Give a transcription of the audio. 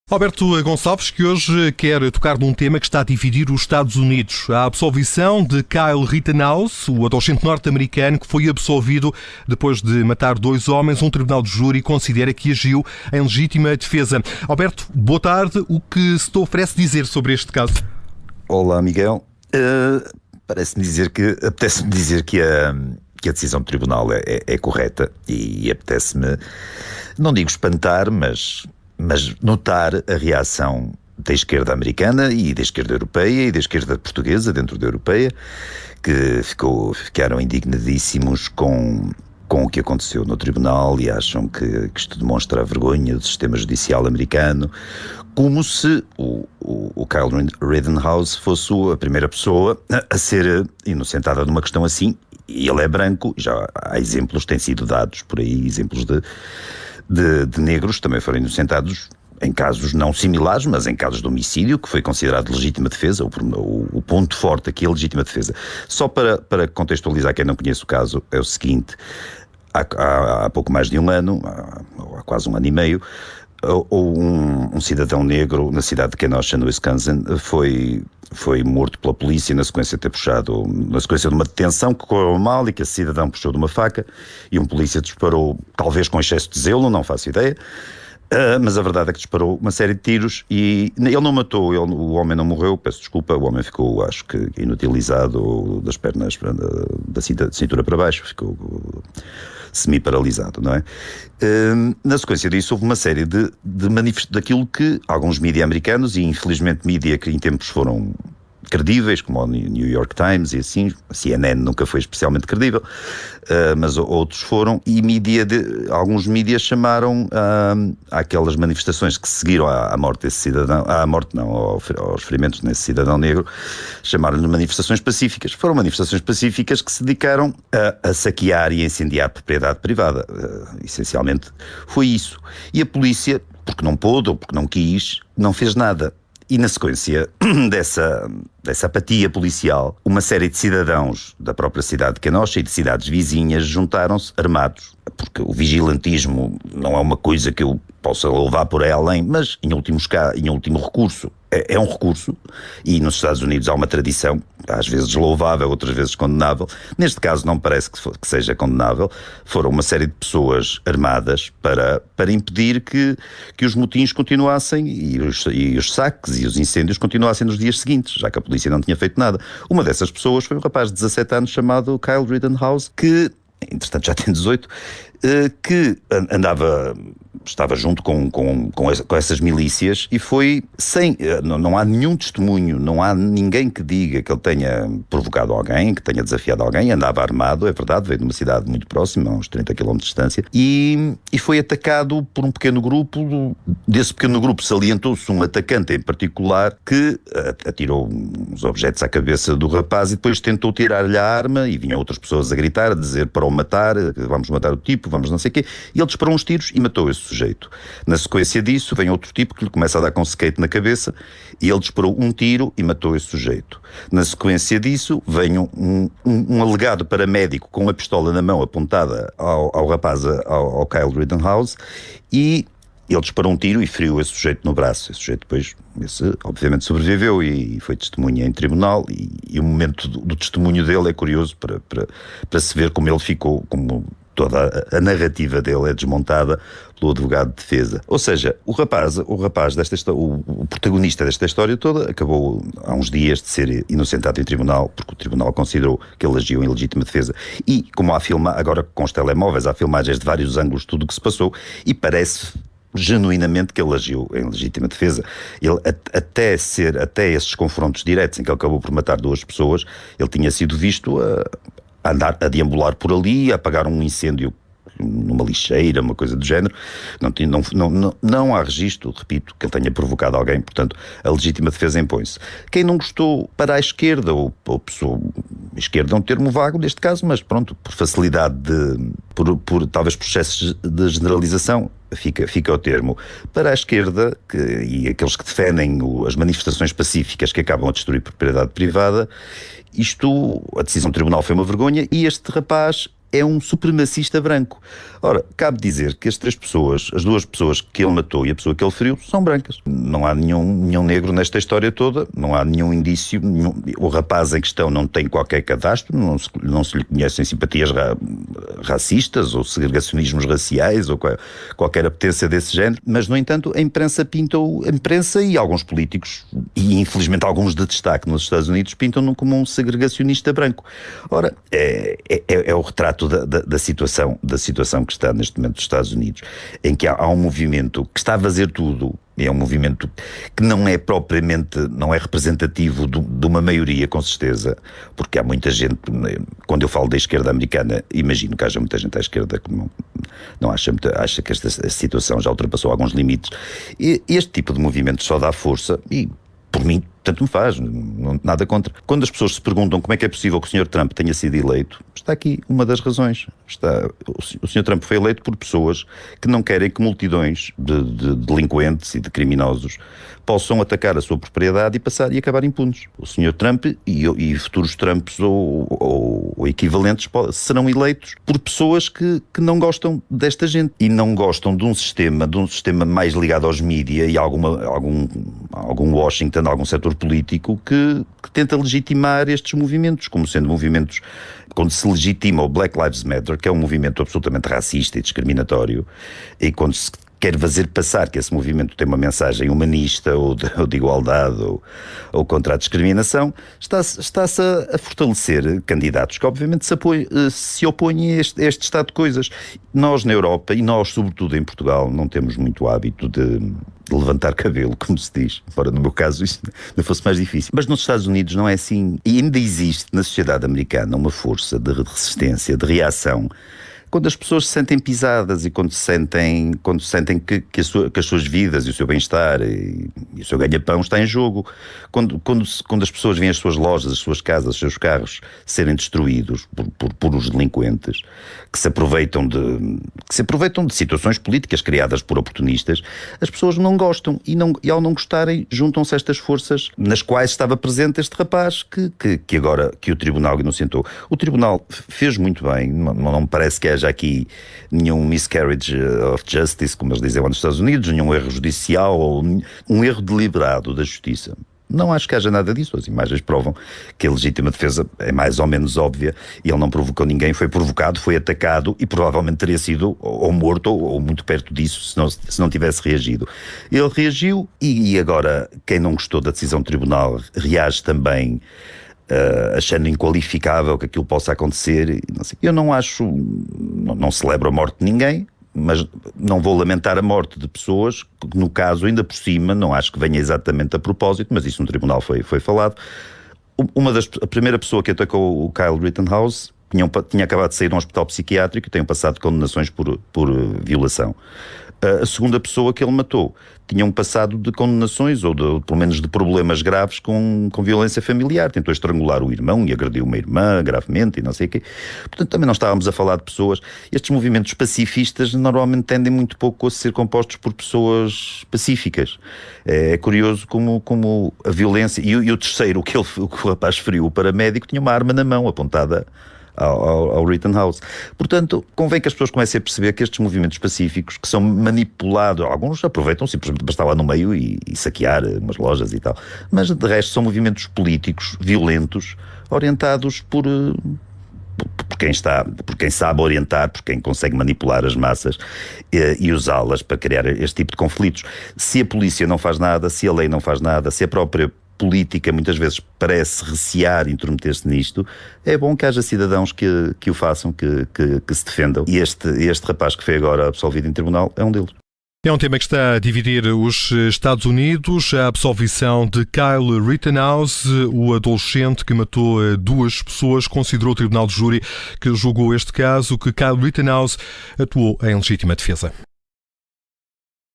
Alberto Gonçalves, que hoje quer tocar num tema que está a dividir os Estados Unidos. A absolvição de Kyle Rittenhouse, o adolescente norte-americano que foi absolvido depois de matar 2 homens. Um tribunal de júri considera que agiu em legítima defesa. Alberto, boa tarde. O que se te oferece dizer sobre este caso? Olá, Miguel. Apetece-me dizer que a decisão do tribunal é correta e apetece-me, não digo espantar, mas notar a reação da esquerda americana e da esquerda europeia e da esquerda portuguesa dentro da europeia, que ficaram indignadíssimos com o que aconteceu no tribunal e acham que isto demonstra a vergonha do sistema judicial americano, como se o Kyle Rittenhouse fosse a primeira pessoa a ser inocentada numa questão assim. E ele é branco, já há exemplos, têm sido dados por aí, exemplos de negros também foram inocentados em casos não similares, mas em casos de homicídio, que foi considerado legítima defesa. O ponto forte aqui é a legítima defesa. Só para contextualizar quem não conhece o caso, é o seguinte: há pouco mais de um ano, há quase um ano e meio, um cidadão negro na cidade de Kenosha, no Wisconsin, foi morto pela polícia na sequência de uma detenção que correu mal e que esse cidadão puxou de uma faca e um polícia disparou, talvez com excesso de zelo, não faço ideia, mas a verdade é que disparou uma série de tiros e ele não matou, o homem não morreu, peço desculpa, o homem ficou, acho que inutilizado das pernas, da cintura para baixo, ficou semi-paralisado, não é? Na sequência disso houve uma série de daquilo que alguns mídias americanos, e infelizmente mídia que em tempos foram credíveis, como o New York Times e assim, a CNN nunca foi especialmente credível, mas outros foram, e alguns mídias chamaram aquelas manifestações que seguiram à morte desse cidadão, aos ferimentos nesse cidadão negro, chamaram-lhe manifestações pacíficas. Foram manifestações pacíficas que se dedicaram a saquear e a incendiar propriedade privada. Essencialmente foi isso. E a polícia, porque não pôde ou porque não quis, não fez nada. E na sequência dessa apatia policial, uma série de cidadãos da própria cidade de Kenosha e de cidades vizinhas juntaram-se armados, porque o vigilantismo não é uma coisa que eu possa levar por aí além, mas em último recurso, é um recurso, e nos Estados Unidos há uma tradição, às vezes louvável, outras vezes condenável. Neste caso não parece que seja condenável. Foram uma série de pessoas armadas para impedir que os motins continuassem e os saques e os incêndios continuassem nos dias seguintes, já que a polícia não tinha feito nada. Uma dessas pessoas foi um rapaz de 17 anos chamado Kyle Rittenhouse, que entretanto já tem 18, que estava junto com essas milícias e foi não há nenhum testemunho, não há ninguém que diga que ele tenha provocado alguém, que tenha desafiado alguém. Andava armado, é verdade, veio de uma cidade muito próxima, a uns 30 km de distância, e foi atacado por um pequeno grupo. Desse pequeno grupo salientou-se um atacante em particular que atirou uns objetos à cabeça do rapaz e depois tentou tirar-lhe a arma, e vinham outras pessoas a gritar, a dizer para o matar, vamos matar o tipo, vamos não sei o quê, e ele disparou uns tiros e matou esse sujeito. Na sequência disso, vem outro tipo que lhe começa a dar com um skate na cabeça e ele disparou um tiro e matou esse sujeito. Na sequência disso, vem um alegado paramédico com a pistola na mão apontada ao rapaz, ao Kyle Rittenhouse, e ele disparou um tiro e feriu esse sujeito no braço. Esse sujeito depois, obviamente sobreviveu e foi testemunha em tribunal, e o momento do testemunho dele é curioso para se ver como ele ficou, como toda a narrativa dele é desmontada pelo advogado de defesa. Ou seja, o rapaz o protagonista desta história toda acabou há uns dias de ser inocentado em tribunal, porque o tribunal considerou que ele agiu em legítima defesa. E como agora com os telemóveis há filmagens de vários ângulos de tudo o que se passou, e parece genuinamente que ele agiu em legítima defesa. Ele, até esses confrontos diretos em que ele acabou por matar 2 pessoas, ele tinha sido visto a deambular por ali, a apagar um incêndio numa lixeira, uma coisa do género. Não há registro, repito, que ele tenha provocado alguém. Portanto, a legítima defesa impõe-se. Quem não gostou, para a esquerda, ou pessoa, esquerda é um termo vago neste caso, mas pronto, por facilidade talvez por excessos de generalização, fica o termo. Para a esquerda, e aqueles que defendem as manifestações pacíficas que acabam a destruir propriedade privada, a decisão do tribunal foi uma vergonha, e este rapaz é um supremacista branco. Ora, cabe dizer que as duas pessoas que ele matou e a pessoa que ele feriu, são brancas. Não há nenhum negro nesta história toda, não há nenhum indício, o rapaz em questão não tem qualquer cadastro, não se lhe conhecem simpatias racistas ou segregacionismos raciais ou qualquer apetência desse género, mas, no entanto, a imprensa e alguns políticos, e infelizmente alguns de destaque nos Estados Unidos, pintam-no como um segregacionista branco. Ora, é o retrato da situação que está neste momento nos Estados Unidos, em que há um movimento que está a fazer tudo. É um movimento que não é propriamente, não é representativo de uma maioria, com certeza, porque há muita gente, quando eu falo da esquerda americana, imagino que haja muita gente à esquerda que não acha que esta situação já ultrapassou alguns limites. E este tipo de movimento só dá força, e por mim, tanto me faz, nada contra. Quando as pessoas se perguntam como é que é possível que o Sr. Trump tenha sido eleito, está aqui uma das razões. O Sr. Trump foi eleito por pessoas que não querem que multidões de delinquentes e de criminosos possam atacar a sua propriedade e acabar impunes. O Sr. Trump e futuros Trumps ou equivalentes serão eleitos por pessoas que não gostam desta gente e não gostam de um sistema mais ligado aos mídia e algum Washington, algum setor político que tenta legitimar estes movimentos, como sendo movimentos, quando se legitima o Black Lives Matter, que é um movimento absolutamente racista e discriminatório, e quando se quer fazer passar que esse movimento tem uma mensagem humanista ou de igualdade ou contra a discriminação, está-se a fortalecer candidatos que obviamente se opõem a este estado de coisas. Nós na Europa, e nós sobretudo em Portugal, não temos muito hábito de levantar cabelo, como se diz. Embora no meu caso isso não fosse mais difícil. Mas nos Estados Unidos não é assim. E ainda existe na sociedade americana uma força de resistência, de reação, quando as pessoas se sentem pisadas e quando sentem que as suas vidas e o seu bem-estar e o seu ganha-pão está em jogo. Quando as pessoas veem as suas lojas, as suas casas, os seus carros serem destruídos por os delinquentes que se aproveitam de situações políticas criadas por oportunistas, as pessoas não gostam e ao não gostarem juntam-se a estas forças nas quais estava presente este rapaz que o Tribunal inocentou. O Tribunal fez muito bem, não me parece que haja aqui nenhum miscarriage of justice, como eles dizem lá nos Estados Unidos, nenhum erro judicial ou um erro deliberado da justiça. Não acho que haja nada disso. As imagens provam que a legítima defesa é mais ou menos óbvia e ele não provocou ninguém, foi provocado, foi atacado e provavelmente teria sido ou morto ou muito perto disso se não tivesse reagido. Ele reagiu e agora quem não gostou da decisão do tribunal reage também, achando inqualificável que aquilo possa acontecer. Eu não celebro a morte de ninguém, mas não vou lamentar a morte de pessoas que, no caso, ainda por cima, não acho que venha exatamente a propósito, mas isso no tribunal foi falado. A primeira pessoa que atacou o Kyle Rittenhouse tinha acabado de sair de um hospital psiquiátrico e tem passado condenações por violação. A segunda pessoa que ele matou tinha um passado de condenações ou pelo menos de problemas graves com violência familiar. Tentou estrangular o irmão e agrediu uma irmã gravemente e não sei o quê. Portanto, também não estávamos a falar de pessoas. Estes movimentos pacifistas normalmente tendem muito pouco a ser compostos por pessoas pacíficas. É curioso como a violência... E o terceiro, o que o rapaz feriu, o paramédico, tinha uma arma na mão apontada ao Rittenhouse. Portanto, convém que as pessoas comecem a perceber que estes movimentos pacíficos, que são manipulados, alguns aproveitam simplesmente para estar lá no meio e saquear umas lojas e tal, mas de resto são movimentos políticos violentos, orientados por quem sabe orientar, por quem consegue manipular as massas e usá-las para criar este tipo de conflitos. Se a polícia não faz nada, se a lei não faz nada, se a própria política muitas vezes parece recear intrometer-se nisto, é bom que haja cidadãos que o façam, que se defendam. E este rapaz que foi agora absolvido em tribunal é um deles. É um tema que está a dividir os Estados Unidos. A absolvição de Kyle Rittenhouse, o adolescente que matou duas pessoas, considerou o Tribunal de Júri que julgou este caso que Kyle Rittenhouse atuou em legítima defesa.